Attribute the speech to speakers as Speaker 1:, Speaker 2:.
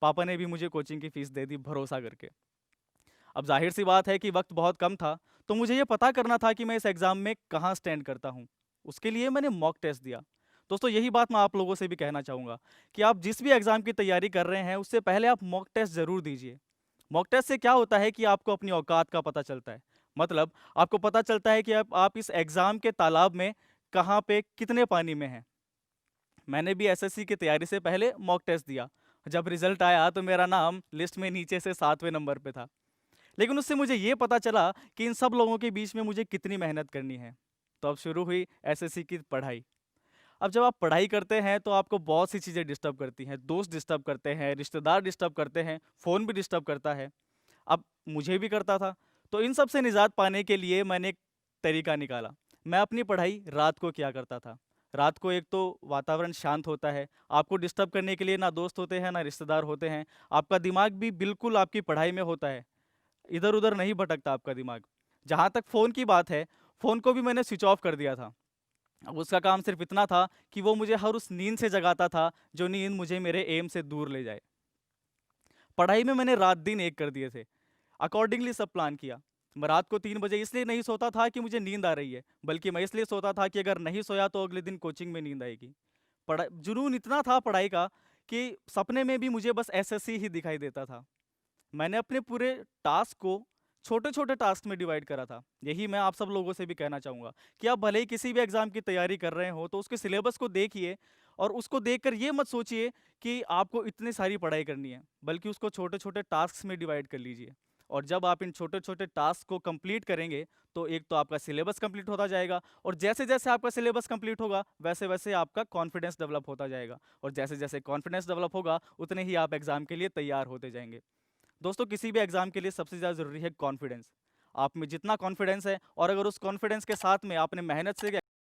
Speaker 1: पापा ने भी मुझे कोचिंग की फ़ीस दे दी भरोसा करके। अब ज़ाहिर-सी बात है कि वक़्त बहुत कम था, तो मुझे ये पता करना था कि मैं इस एग्ज़ाम में कहाँ स्टैंड करता हूँ। उसके लिए मैंने मॉक टेस्ट दिया। दोस्तों यही बात मैं आप लोगों से भी कहना चाहूँगा कि आप जिस भी एग्ज़ाम की तैयारी कर रहे हैं, उससे पहले आप मॉक टेस्ट ज़रूर दीजिए। मॉक टेस्ट से क्या होता है कि आपको अपनी औकात का पता चलता है। मतलब आपको पता चलता है कि आप इस एग्ज़ाम के तालाब में कहाँ पे कितने पानी में हैं। मैंने भी एसएससी की तैयारी से पहले मॉक टेस्ट दिया। जब रिज़ल्ट आया तो मेरा नाम लिस्ट में नीचे से 7वें नंबर पे था। लेकिन उससे मुझे ये पता चला कि इन सब लोगों के बीच में मुझे कितनी मेहनत करनी है। तो अब शुरू हुई एसएससी की पढ़ाई। अब जब आप पढ़ाई करते हैं तो आपको बहुत सी चीज़ें डिस्टर्ब करती हैं। दोस्त डिस्टर्ब करते हैं, रिश्तेदार डिस्टर्ब करते हैं, फ़ोन भी डिस्टर्ब करता है। अब मुझे भी करता था। तो इन सब से निजात पाने के लिए मैंने एक तरीका निकाला। मैं अपनी पढ़ाई रात को किया करता था। रात को एक तो वातावरण शांत होता है, आपको डिस्टर्ब करने के लिए ना दोस्त होते हैं, ना रिश्तेदार होते हैं। आपका दिमाग भी बिल्कुल आपकी पढ़ाई में होता है। इधर-उधर नहीं भटकता आपका दिमाग। जहाँ तक फ़ोन की बात है, फ़ोन को भी मैंने स्विच ऑफ कर दिया था। अब उसका काम सिर्फ़ इतना था कि वो मुझे हर उस नींद से जगाता था, जो नींद मुझे मेरे एम से दूर ले जाए। पढ़ाई में मैंने रात-दिन एक कर दिए थे। अकॉर्डिंगली सब प्लान किया। मैं रात को 3 बजे इसलिए नहीं सोता था कि मुझे नींद आ रही है, बल्कि मैं इसलिए सोता था कि अगर नहीं सोया तो अगले दिन कोचिंग में नींद आएगी। पढ़ा जुनून इतना था पढ़ाई का कि सपने में भी मुझे बस एसएससी ही दिखाई देता था। मैंने अपने पूरे टास्क को छोटे-छोटे टास्क में डिवाइड करा था। यही मैं आप सब लोगों से भी कहना चाहूँगा कि आप भले ही किसी भी एग्ज़ाम की तैयारी कर रहे हो, तो उसके सिलेबस को देखिए और उसको देखकर ये मत सोचिए कि आपको इतनी सारी पढ़ाई करनी है, बल्कि उसको छोटे-छोटे टास्क्स में डिवाइड कर लीजिए। और जब आप इन छोटे-छोटे टास्क को कंप्लीट करेंगे, तो एक तो आपका सिलेबस कंप्लीट होता जाएगा और जैसे-जैसे आपका सिलेबस कंप्लीट होगा, वैसे-वैसे आपका कॉन्फिडेंस डेवलप होता जाएगा और जैसे-जैसे कॉन्फिडेंस डेवलप होगा, उतने ही आप एग्ज़ाम के लिए तैयार होते जाएँगे। दोस्तों किसी भी एग्जाम के लिए सबसे ज़्यादा ज़रूरी है कॉन्फिडेंस। आप में जितना कॉन्फिडेंस है और अगर उस कॉन्फिडेंस के साथ में आपने मेहनत से